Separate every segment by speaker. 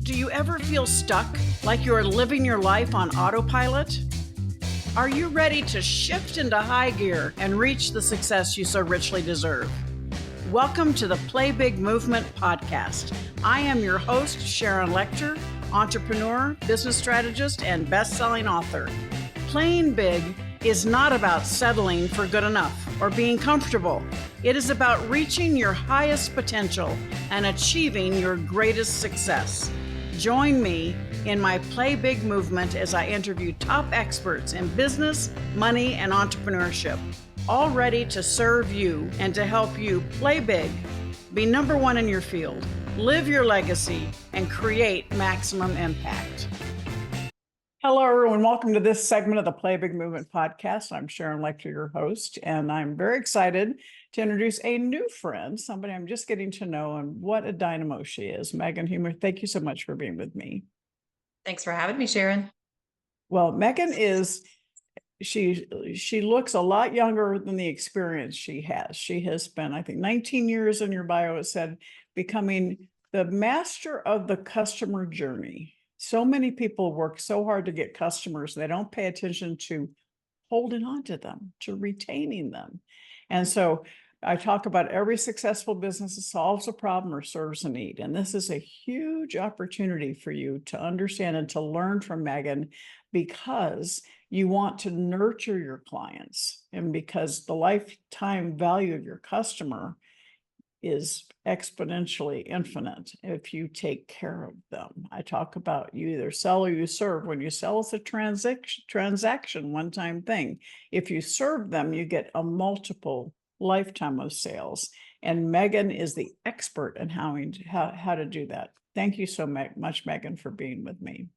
Speaker 1: Do you ever feel stuck, like you're living your life on autopilot? Are you ready to shift into high gear and reach the success you so richly deserve? Welcome to the Play Big Movement podcast. I am your host, Sharon Lecter, entrepreneur, business strategist, and best-selling author. Playing big is not about settling for good enough or being comfortable. It is about reaching your highest potential and achieving your greatest success. Join me in my Play Big movement as I interview top experts in business, money, and entrepreneurship, all ready to serve you and to help you play big, be number one in your field, live your legacy, and create maximum impact. Hello, everyone. Welcome to this segment of the Play Big Movement podcast. I'm Sharon Lecter, your host, and I'm very excited to introduce a new friend, somebody I'm just getting to know, and what a dynamo she is. Megan Humer, thank you so much for being with me.
Speaker 2: Thanks for having me, Sharon.
Speaker 1: Well, Megan she looks a lot younger than the experience she has. She has spent, I think, 19 years in your bio, it said, becoming the master of the customer journey. So many people work so hard to get customers, they don't pay attention to holding on to them, to retaining them. And so I talk about every successful business that solves a problem or serves a need. And this is a huge opportunity for you to understand and to learn from Megan, because you want to nurture your clients and because the lifetime value of your customer is exponentially infinite if you take care of them. I talk about you either sell or you serve. When you sell, it's a transaction, one-time thing. If you serve them, you get a multiple lifetime of sales. And Megan is the expert in how to do that. Thank you so much, Megan, for being with me.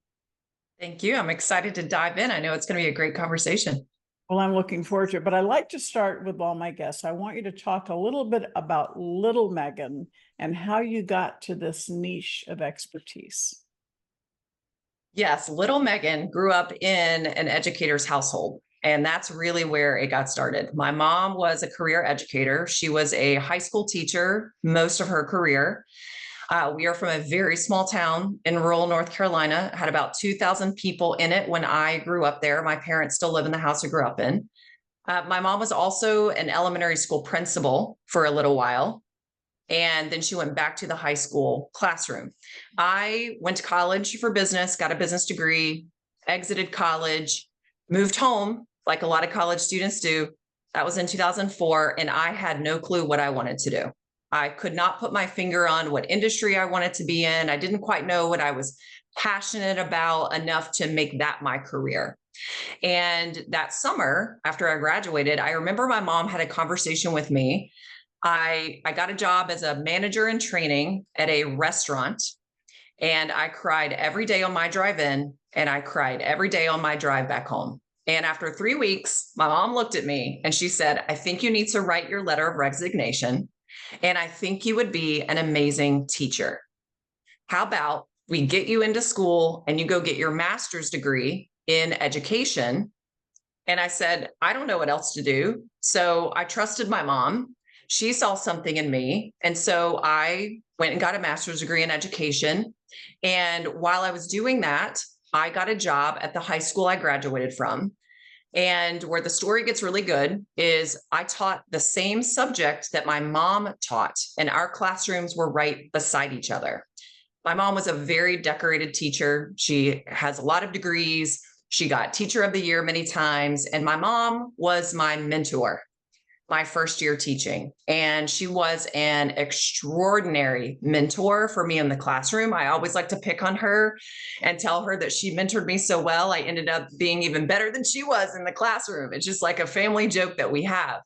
Speaker 2: Thank you. I'm excited to dive in. I know it's going to be a great conversation.
Speaker 1: Well, I'm looking forward to it, but I like to start with all my guests. I want you to talk a little bit about little Megan and how you got to this niche of expertise.
Speaker 2: Yes, little Megan grew up in an educator's household, and that's really where it got started. My mom was a career educator. She was a high school teacher most of her career. We are from a very small town in rural North Carolina, had about 2,000 people in it when I grew up there. My parents still live in the house I grew up in. My mom was also an elementary school principal for a little while, and then she went back to the high school classroom. I went to college for business, got a business degree, exited college, moved home like a lot of college students do. That was in 2004, and I had no clue what I wanted to do. I could not put my finger on what industry I wanted to be in. I didn't quite know what I was passionate about enough to make that my career. And that summer, after I graduated, I remember my mom had a conversation with me. I got a job as a manager in training at a restaurant, and I cried every day on my drive in, and I cried every day on my drive back home. And after 3 weeks, my mom looked at me and she said, "I think you need to write your letter of resignation. And I think you would be an amazing teacher. How about we get you into school and you go get your master's degree in education?" And I said, I don't know what else to do. So I trusted my mom. She saw something in me. And so I went and got a master's degree in education. And while I was doing that, I got a job at the high school I graduated from. And where the story gets really good is I taught the same subject that my mom taught, and our classrooms were right beside each other. My mom was a very decorated teacher. She has a lot of degrees. She got Teacher of the Year many times. And my mom was my mentor my first year teaching. And she was an extraordinary mentor for me in the classroom. I always like to pick on her and tell her that she mentored me so well, I ended up being even better than she was in the classroom. It's just like a family joke that we have.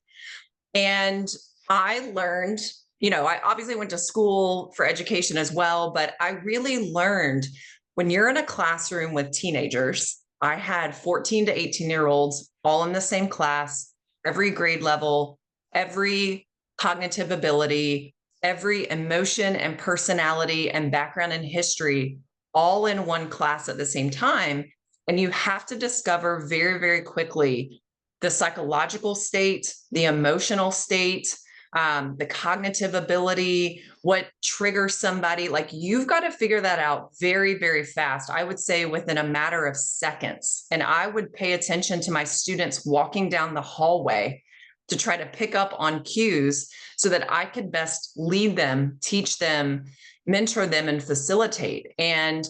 Speaker 2: And I learned, I obviously went to school for education as well, but I really learned when you're in a classroom with teenagers. I had 14 to 18-year-olds all in the same class, every grade level, every cognitive ability, every emotion and personality and background and history, all in one class at the same time. And you have to discover very, very quickly the psychological state, the emotional state, the cognitive ability, what triggers somebody. Like, you've got to figure that out very, very fast. I would say within a matter of seconds. And I would pay attention to my students walking down the hallway to try to pick up on cues so that I could best lead them, teach them, mentor them, and facilitate. And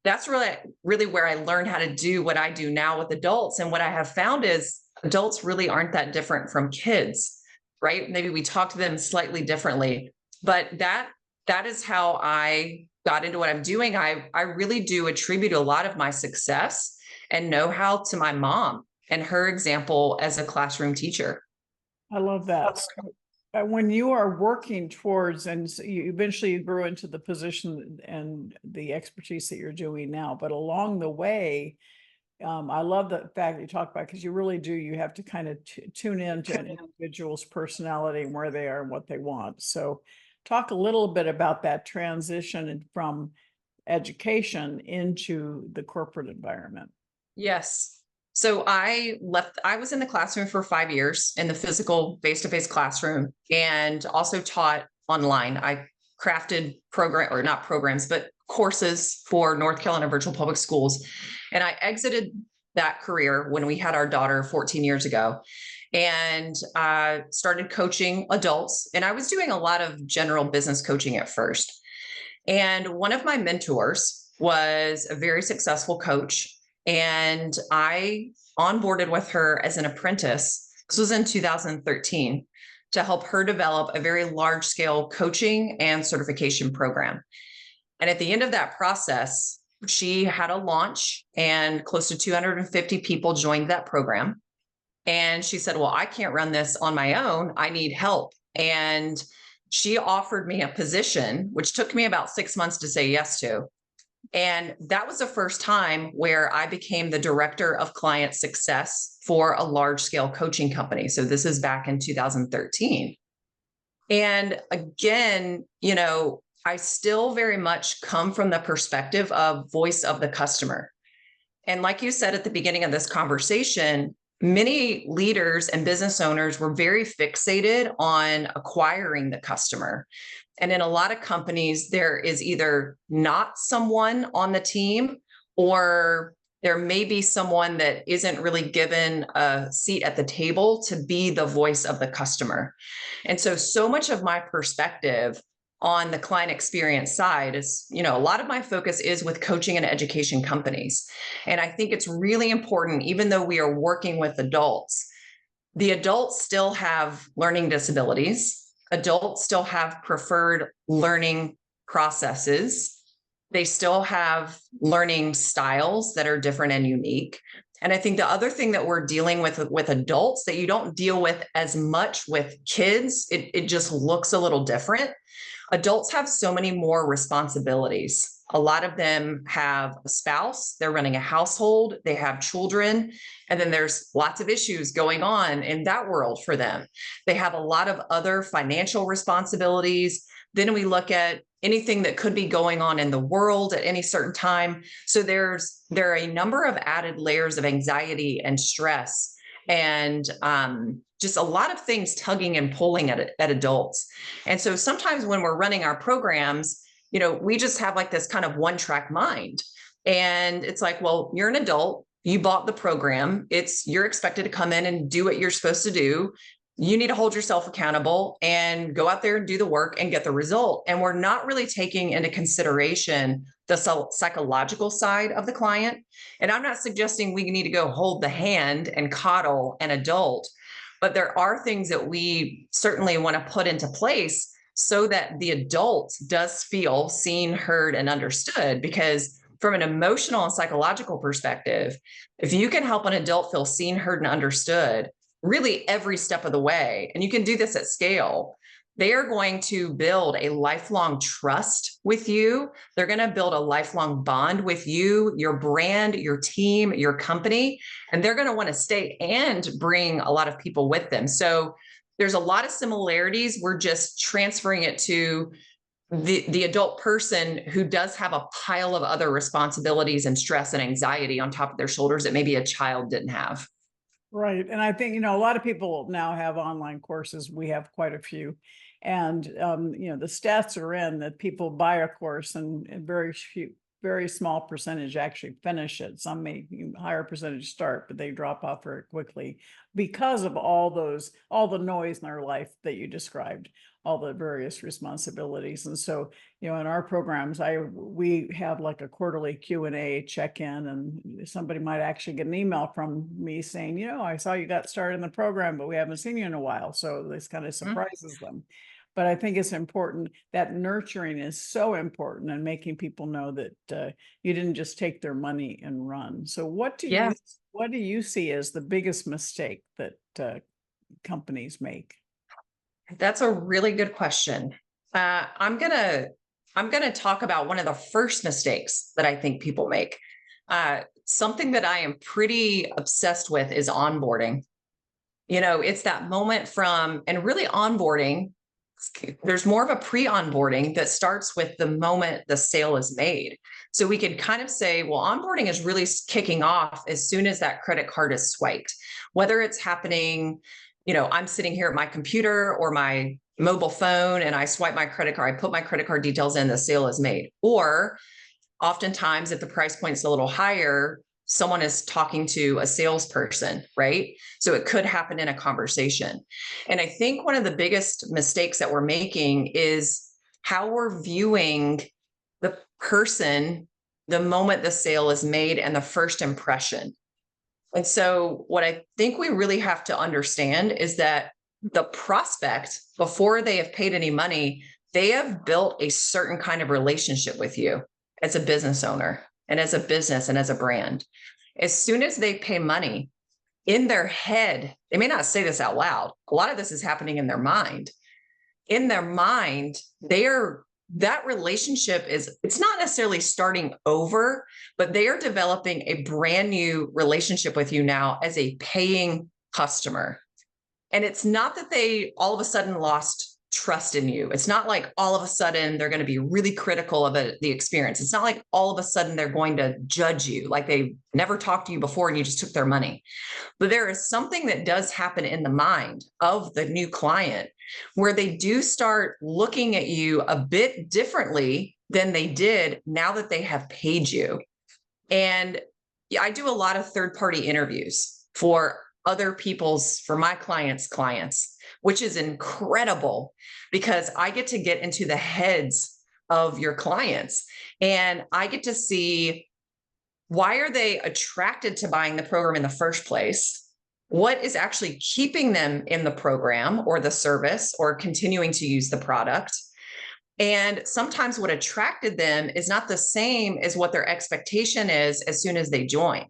Speaker 2: that's really where I learned how to do what I do now with adults. And what I have found is adults really aren't that different from kids, right? Maybe we talk to them slightly differently, but that is how I got into what I'm doing. I really do attribute a lot of my success and know-how to my mom and her example as a classroom teacher.
Speaker 1: I love that. So, when you are working towards, and you eventually grew into the position and the expertise that you're doing now, but along the way, I love the fact that you talk about, because you really do, you have to kind of tune into an individual's personality and where they are and what they want. So talk a little bit about that transition from education into the corporate environment.
Speaker 2: Yes. So I was in the classroom for 5 years in the physical face-to-face classroom, and also taught online. I crafted not programs, but courses for North Carolina Virtual Public Schools. And I exited that career when we had our daughter 14 years ago, and started coaching adults. And I was doing a lot of general business coaching at first. And one of my mentors was a very successful coach, and I onboarded with her as an apprentice. This was in 2013, to help her develop a very large scale coaching and certification program. And at the end of that process, she had a launch, and close to 250 people joined that program. And she said, well, I can't run this on my own. I need help. And she offered me a position, which took me about 6 months to say yes to. And that was the first time where I became the director of client success for a large scale coaching company. So this is back in 2013. And again, I still very much come from the perspective of voice of the customer. And like you said at the beginning of this conversation, many leaders and business owners were very fixated on acquiring the customer. And in a lot of companies, there is either not someone on the team, or there may be someone that isn't really given a seat at the table to be the voice of the customer. And so much of my perspective on the client experience side is, a lot of my focus is with coaching and education companies. And I think it's really important, even though we are working with adults, the adults still have learning disabilities. Adults still have preferred learning processes. They still have learning styles that are different and unique. And I think the other thing that we're dealing with adults that you don't deal with as much with kids, it just looks a little different. Adults have so many more responsibilities. A lot of them have a spouse, they're running a household, they have children, and then there's lots of issues going on in that world for them. They have a lot of other financial responsibilities. Then we look at anything that could be going on in the world at any certain time. So there are a number of added layers of anxiety and stress, and just a lot of things tugging and pulling at adults. And so sometimes when we're running our programs, we just have like this kind of one-track mind. And it's like, well, you're an adult, you bought the program, you're expected to come in and do what you're supposed to do. You need to hold yourself accountable and go out there and do the work and get the result. And we're not really taking into consideration the psychological side of the client. And I'm not suggesting we need to go hold the hand and coddle an adult, but there are things that we certainly want to put into place so that the adult does feel seen, heard, and understood. Because from an emotional and psychological perspective, if you can help an adult feel seen, heard, and understood, really every step of the way, and you can do this at scale, they are going to build a lifelong trust with you. They're going to build a lifelong bond with you, your brand, your team, your company, and they're going to want to stay and bring a lot of people with them. So there's a lot of similarities. We're just transferring it to the adult person who does have a pile of other responsibilities and stress and anxiety on top of their shoulders that maybe a child didn't have.
Speaker 1: Right. And I think, a lot of people now have online courses. We have quite a few. And, the stats are in that people buy a course and very small percentage actually finish it. Some may higher percentage start, but they drop off very quickly because of all the noise in their life that you described, all the various responsibilities. And so, in our programs, we have like a quarterly Q&A check-in, and somebody might actually get an email from me saying, I saw you got started in the program, but we haven't seen you in a while. So this kind of surprises them. But I think it's important that nurturing is so important, and making people know that you didn't just take their money and run. So what do you see as the biggest mistake that companies make?
Speaker 2: That's a really good question. I'm gonna talk about one of the first mistakes that I think people make. Something that I am pretty obsessed with is onboarding. It's that moment and really onboarding. There's more of a pre-onboarding that starts with the moment the sale is made. So we can kind of say, well, onboarding is really kicking off as soon as that credit card is swiped, whether it's happening, I'm sitting here at my computer or my mobile phone and I swipe my credit card, I put my credit card details in, the sale is made. Or oftentimes, if the price point's a little higher, someone is talking to a salesperson, right? So it could happen in a conversation. And I think one of the biggest mistakes that we're making is how we're viewing the person the moment the sale is made and the first impression. And so what I think we really have to understand is that the prospect, before they have paid any money, they have built a certain kind of relationship with you as a business owner and as a business and as a brand. As soon as they pay money, in their head, they may not say this out loud. A lot of this is happening in their mind. In their mind, that relationship it's not necessarily starting over, but they are developing a brand new relationship with you now as a paying customer. And it's not that they all of a sudden lost trust in you. It's not like all of a sudden they're going to be really critical of the experience. It's not like all of a sudden they're going to judge you, like they never talked to you before and you just took their money. But there is something that does happen in the mind of the new client where they do start looking at you a bit differently than they did now that they have paid you. And I do a lot of third-party interviews for my clients, which is incredible because I get to get into the heads of your clients and I get to see, why are they attracted to buying the program in the first place? What is actually keeping them in the program or the service or continuing to use the product? And sometimes what attracted them is not the same as what their expectation is as soon as they join.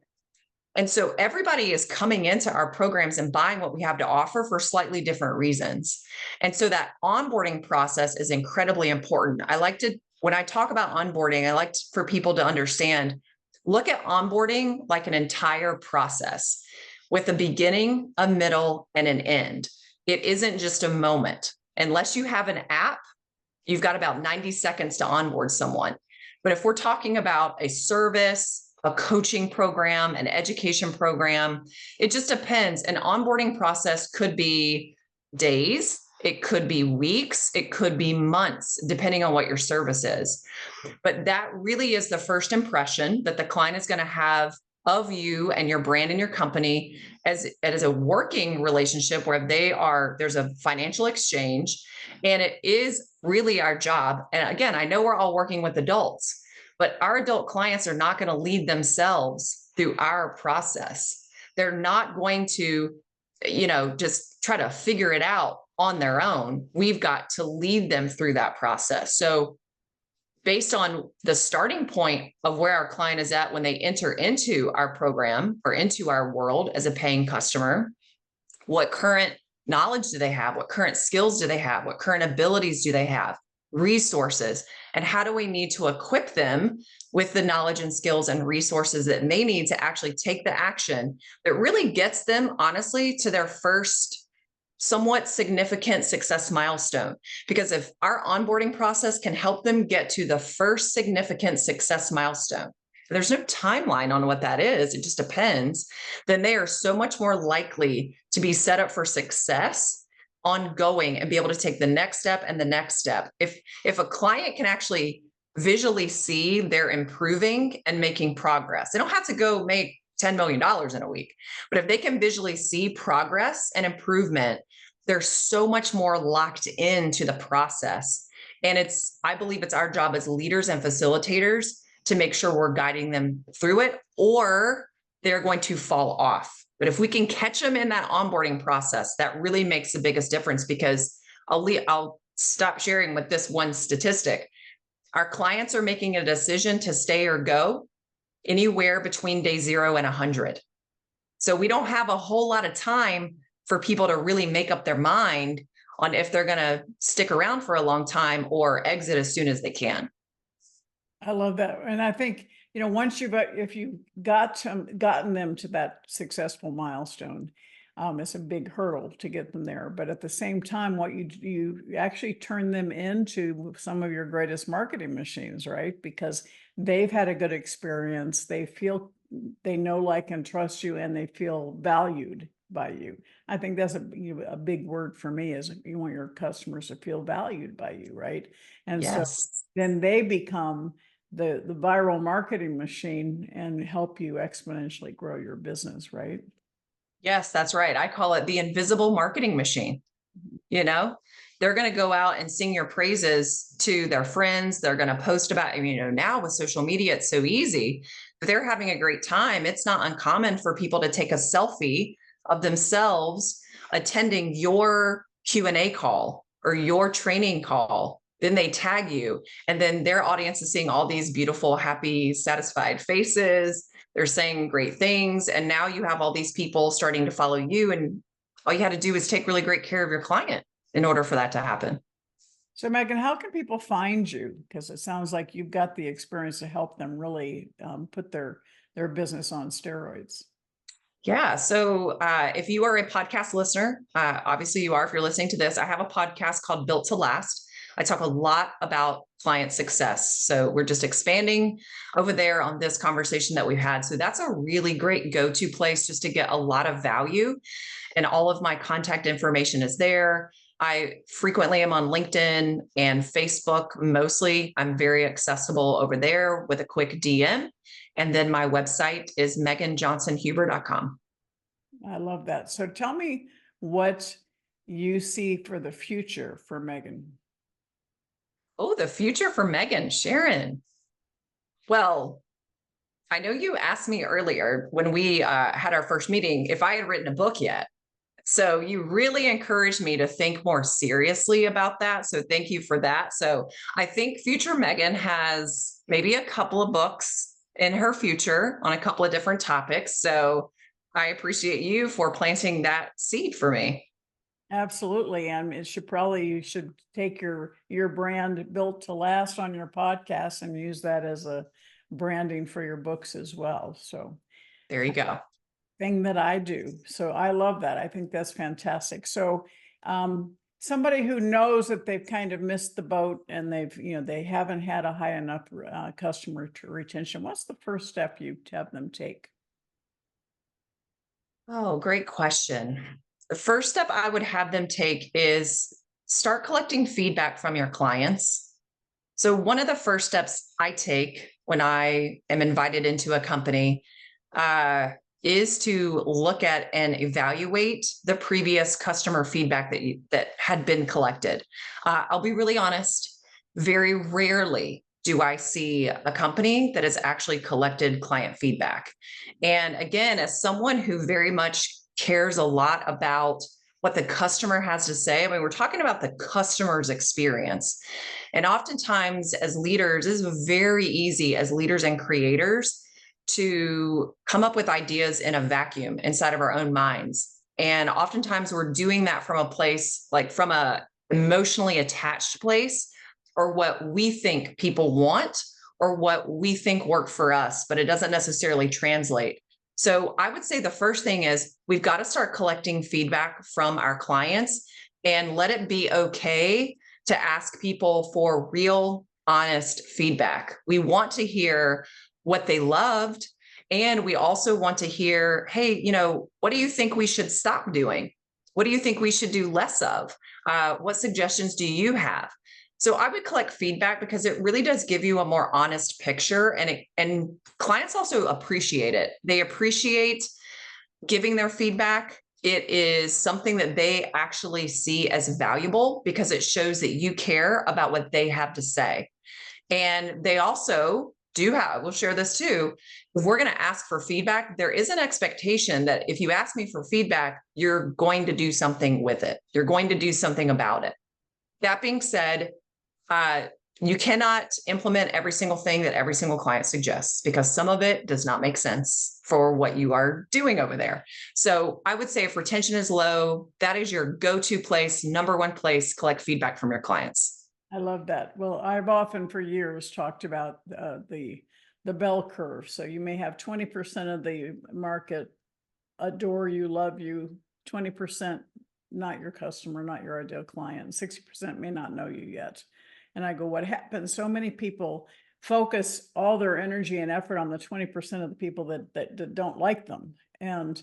Speaker 2: And so everybody is coming into our programs and buying what we have to offer for slightly different reasons. And so that onboarding process is incredibly important. When I talk about onboarding, I like for people to understand, look at onboarding like an entire process with a beginning, a middle, and an end. It isn't just a moment. Unless you have an app, you've got about 90 seconds to onboard someone. But if we're talking about a service, a coaching program, an education program, it just depends. An onboarding process could be days, it could be weeks, it could be months, depending on what your service is. But that really is the first impression that the client is going to have of you and your brand and your company as a working relationship where there's a financial exchange, and it is really our job. And again, I know we're all working with adults, but our adult clients are not going to lead themselves through our process. They're not going to, just try to figure it out on their own. We've got to lead them through that process. So based on the starting point of where our client is at when they enter into our program or into our world as a paying customer, what current knowledge do they have? What current skills do they have? What current abilities do they have? Resources, and how do we need to equip them with the knowledge and skills and resources that they need to actually take the action that really gets them, honestly, to their first somewhat significant success milestone. Because if our onboarding process can help them get to the first significant success milestone, there's no timeline on what that is, it just depends, then they are so much more likely to be set up for success ongoing and be able to take the next step and the next step. If a client can actually visually see they're improving and making progress, they don't have to go make $10 million in a week, but if they can visually see progress and improvement, they're so much more locked into the process. And I believe it's our job as leaders and facilitators to make sure we're guiding them through it, or they're going to fall off. But if we can catch them in that onboarding process, that really makes the biggest difference, because I'll stop sharing with this one statistic. Our clients are making a decision to stay or go anywhere between day 0 and 100. So we don't have a whole lot of time for people to really make up their mind on if they're going to stick around for a long time or exit as soon as they can.
Speaker 1: I love that. And I think, once if you've gotten them to that successful milestone, it's a big hurdle to get them there. But at the same time, what you actually turn them into some of your greatest marketing machines, right? Because they've had a good experience. They know, like, and trust you, and they feel valued by you. I think that's a big word for me, is you want your customers to feel valued by you, right? And
Speaker 2: yes.
Speaker 1: So then they become the viral marketing machine and help you exponentially grow your business, right?
Speaker 2: Yes, that's right. I call it the invisible marketing machine. They're going to go out and sing your praises to their friends. They're going to post about, now with social media, it's so easy. If they're having a great time, it's not uncommon for people to take a selfie of themselves attending your Q&A call or your training call. Then they tag you, and then their audience is seeing all these beautiful, happy, satisfied faces. They're saying great things. And now you have all these people starting to follow you. And all you had to do is take really great care of your client in order for that to happen.
Speaker 1: So Megan, how can people find you? Because it sounds like you've got the experience to help them really put their business on steroids.
Speaker 2: Yeah. So if you are a podcast listener, obviously you are, if you're listening to this, I have a podcast called Built to Last. I talk a lot about client success. So we're just expanding over there on this conversation that we've had. So that's a really great go-to place just to get a lot of value. And all of my contact information is there. I frequently am on LinkedIn and Facebook. Mostly I'm very accessible over there with a quick DM. And then my website is meganjohnsonhuber.com.
Speaker 1: I love that. So tell me what you see for the future for Megan.
Speaker 2: Oh, the future for Megan, Sharon. Well, I know you asked me earlier when we had our first meeting if I had written a book yet. So you really encouraged me to think more seriously about that. So thank you for that. So I think future Megan has maybe a couple of books in her future on a couple of different topics. So I appreciate you for planting that seed for me.
Speaker 1: Absolutely. And you should take your brand Built to Last on your podcast and use that as a branding for your books as well. So
Speaker 2: there you go.
Speaker 1: Thing that I do. So I love that. I think that's fantastic. So somebody who knows that they've kind of missed the boat and they haven't had a high enough customer retention, what's the first step you have them take?
Speaker 2: Oh, great question. The first step I would have them take is start collecting feedback from your clients. So one of the first steps I take when I am invited into a company is to look at and evaluate the previous customer feedback that had been collected. I'll be really honest, very rarely do I see a company that has actually collected client feedback. And again, as someone who very much cares a lot about what the customer has to say, we're talking about the customer's experience. And oftentimes as leaders, it is very easy as leaders and creators to come up with ideas in a vacuum inside of our own minds. And oftentimes we're doing that from a place, like from a emotionally attached place, or what we think people want, or what we think work for us, but it doesn't necessarily translate. So I would say the first thing is we've got to start collecting feedback from our clients and let it be okay to ask people for real, honest feedback. We want to hear what they loved. And we also want to hear, hey, what do you think we should stop doing? What do you think we should do less of? What suggestions do you have? So I would collect feedback because it really does give you a more honest picture, and clients also appreciate it. They appreciate giving their feedback. It is something that they actually see as valuable because it shows that you care about what they have to say. And they also we'll share this too. If we're going to ask for feedback, there is an expectation that if you ask me for feedback, you're going to do something with it. You're going to do something about it. That being said, you cannot implement every single thing that every single client suggests because some of it does not make sense for what you are doing over there. So I would say if retention is low, that is your go-to place, number one place, collect feedback from your clients.
Speaker 1: I love that. Well, I've often for years talked about the bell curve. So you may have 20% of the market adore you, love you, 20% not your customer, not your ideal client, 60% may not know you yet. And I go, what happens? So many people focus all their energy and effort on the 20% of the people that don't like them. And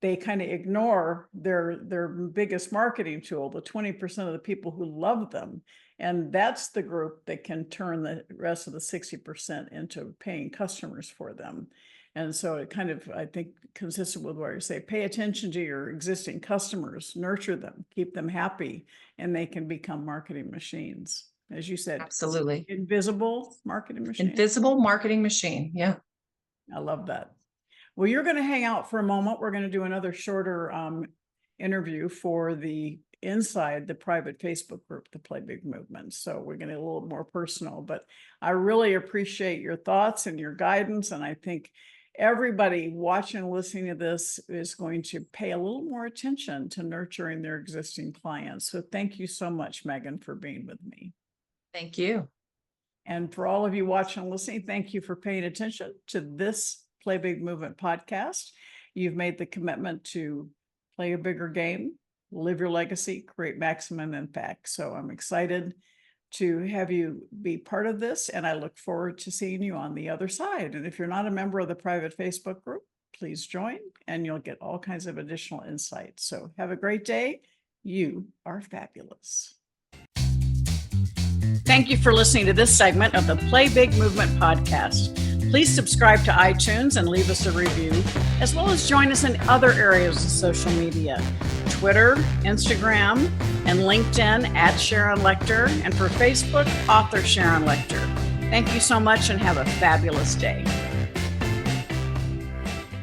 Speaker 1: they kind of ignore their biggest marketing tool, the 20% of the people who love them. And that's the group that can turn the rest of the 60% into paying customers for them. And so it kind of, I think, consistent with what you say, pay attention to your existing customers, nurture them, keep them happy, and they can become marketing machines. As you said,
Speaker 2: absolutely.
Speaker 1: Invisible marketing machine.
Speaker 2: Invisible marketing machine. Yeah.
Speaker 1: I love that. Well, you're going to hang out for a moment. We're going to do another shorter interview for inside the private Facebook group, the Play Big Movement. So we're going to get a little more personal, but I really appreciate your thoughts and your guidance. And I think everybody watching and listening to this is going to pay a little more attention to nurturing their existing clients. So thank you so much, Megan, for being with me.
Speaker 2: Thank you.
Speaker 1: And for all of you watching and listening, thank you for paying attention to this Play Big Movement podcast. You've made the commitment to play a bigger game, live your legacy, create maximum impact. So I'm excited to have you be part of this, and I look forward to seeing you on the other side. And if you're not a member of the private Facebook group, please join, and you'll get all kinds of additional insights. So have a great day. You are fabulous. Thank you for listening to this segment of the Play Big Movement podcast. Please subscribe to iTunes and leave us a review, as well as join us in other areas of social media, Twitter, Instagram, and LinkedIn at Sharon Lechter, and for Facebook, author Sharon Lechter. Thank you so much and have a fabulous day.